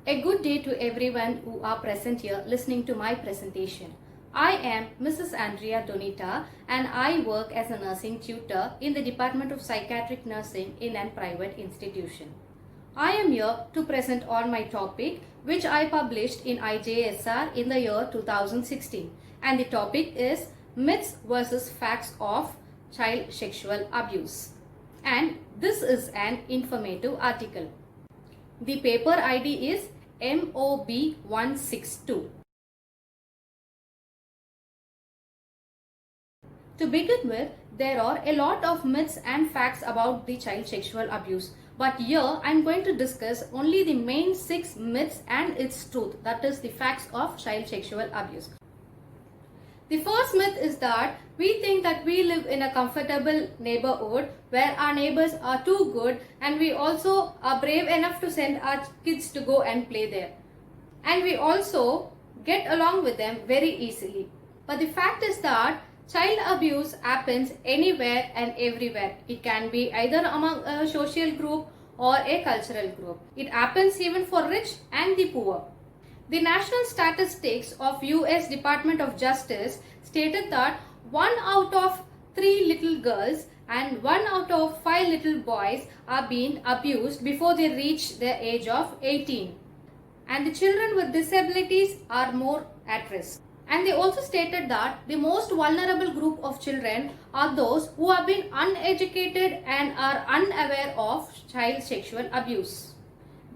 A good day to everyone who are present here listening to my presentation. I am Mrs. Andrea Donita and I work as a nursing tutor in the Department of Psychiatric Nursing in a private institution. I am here to present on my topic which I published in IJSR in the year 2016, and the topic is Myths versus Facts of Child Sexual Abuse, and this is an informative article. The paper ID is MOB162. To begin with, there are a lot of myths and facts about the child sexual abuse. But here I am going to discuss only the main 6 myths and its truth, that is the facts of child sexual abuse. The first myth is that we think that we live in a comfortable neighborhood where our neighbors are too good and we also are brave enough to send our kids to go and play there. And we also get along with them very easily. But the fact is that child abuse happens anywhere and everywhere. It can be either among a social group or a cultural group. It happens even for rich and the poor. The national statistics of US Department of Justice stated that 1 out of 3 little girls and 1 out of 5 little boys are being abused before they reach the age of 18. And the children with disabilities are more at risk. And they also stated that the most vulnerable group of children are those who have been uneducated and are unaware of child sexual abuse.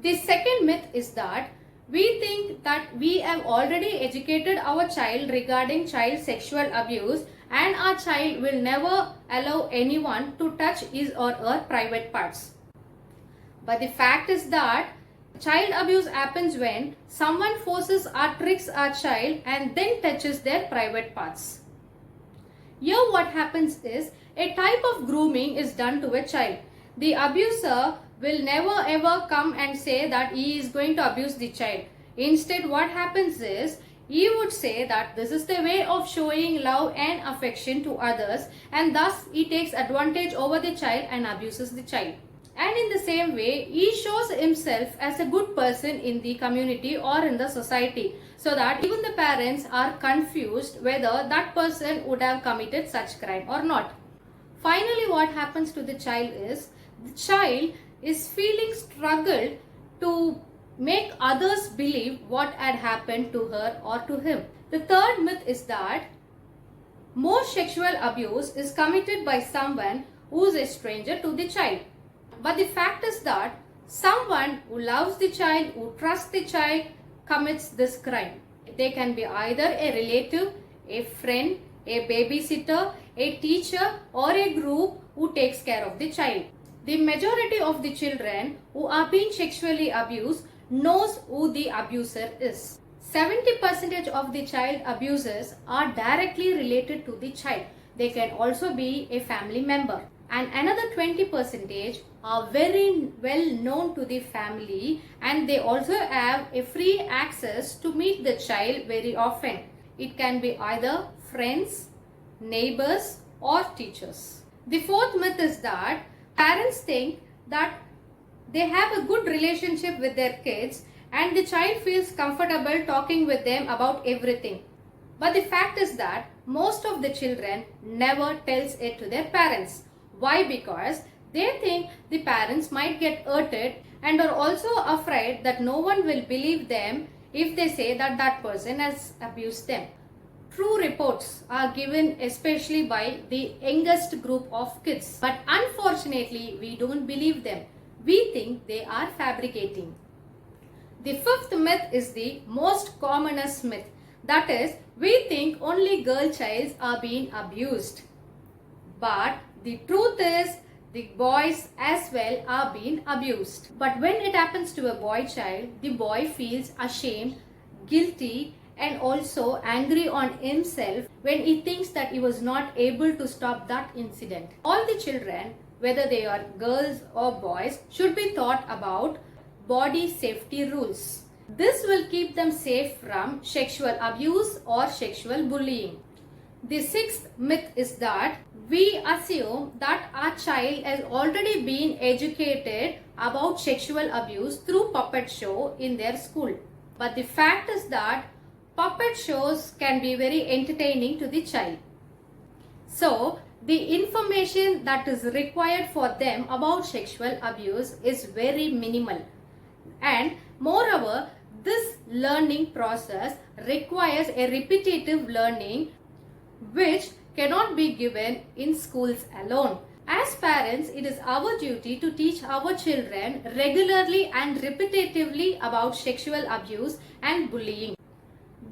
The second myth is that we think that we have already educated our child regarding child sexual abuse and our child will never allow anyone to touch his or her private parts. But the fact is that child abuse happens when someone forces or tricks our child and then touches their private parts. Here what happens is a type of grooming is done to a child. The abuser will never ever come and say that he is going to abuse the child. Instead, what happens is he would say that this is the way of showing love and affection to others, and thus he takes advantage over the child and abuses the child. And in the same way, he shows himself as a good person in the community or in the society, so that even the parents are confused whether that person would have committed such crime or not. Finally, what happens to the child is the child is feeling struggled to make others believe what had happened to her or to him. The third myth is that most sexual abuse is committed by someone who is a stranger to the child. But the fact is that someone who loves the child, who trusts the child, commits this crime. They can be either a relative, a friend, a babysitter, a teacher, or a group who takes care of the child. The majority of the children who are being sexually abused knows who the abuser is. 70% of the child abusers are directly related to the child. They can also be a family member. And another 20% are very well known to the family, and they also have a free access to meet the child very often. It can be either friends, neighbors, or teachers. The fourth myth is that parents think that they have a good relationship with their kids and the child feels comfortable talking with them about everything. But the fact is that most of the children never tells it to their parents. Why? Because they think the parents might get hurted and are also afraid that no one will believe them if they say that that person has abused them. True reports are given especially by the youngest group of kids. But unfortunately, we don't believe them. We think they are fabricating. The fifth myth is the most commonest myth. That is, we think only girl childs are being abused. But the truth is, the boys as well are being abused. But when it happens to a boy child, the boy feels ashamed, guilty, and also angry on himself when he thinks that he was not able to stop that incident. All the children, whether they are girls or boys, should be taught about body safety rules. This will keep them safe from sexual abuse or sexual bullying. The sixth myth is that we assume that our child has already been educated about sexual abuse through puppet show in their school. But the fact is that puppet shows can be very entertaining to the child. So, the information that is required for them about sexual abuse is very minimal. And moreover, this learning process requires a repetitive learning which cannot be given in schools alone. As parents, it is our duty to teach our children regularly and repetitively about sexual abuse and bullying.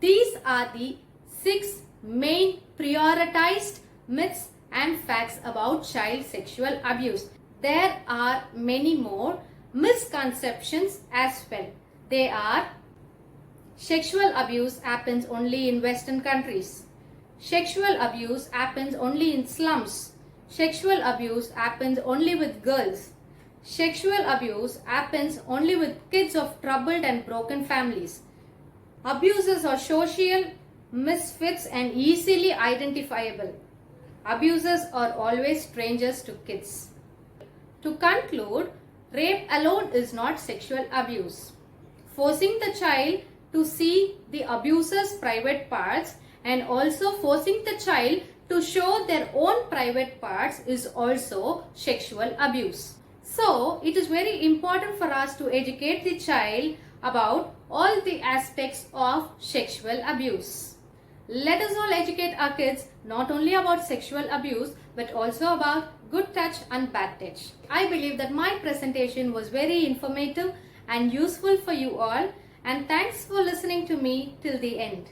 These are the 6 main prioritized myths and facts about child sexual abuse. There are many more misconceptions as well. They are: sexual abuse happens only in Western countries. Sexual abuse happens only in slums. Sexual abuse happens only with girls. Sexual abuse happens only with kids of troubled and broken families. Abusers are social misfits and easily identifiable. Abusers are always strangers to kids. To conclude, rape alone is not sexual abuse. Forcing the child to see the abuser's private parts and also forcing the child to show their own private parts is also sexual abuse. So, it is very important for us to educate the child about all the aspects of sexual abuse. Let us all educate our kids not only about sexual abuse but also about good touch and bad touch. I believe that my presentation was very informative and useful for you all, and thanks for listening to me till the end.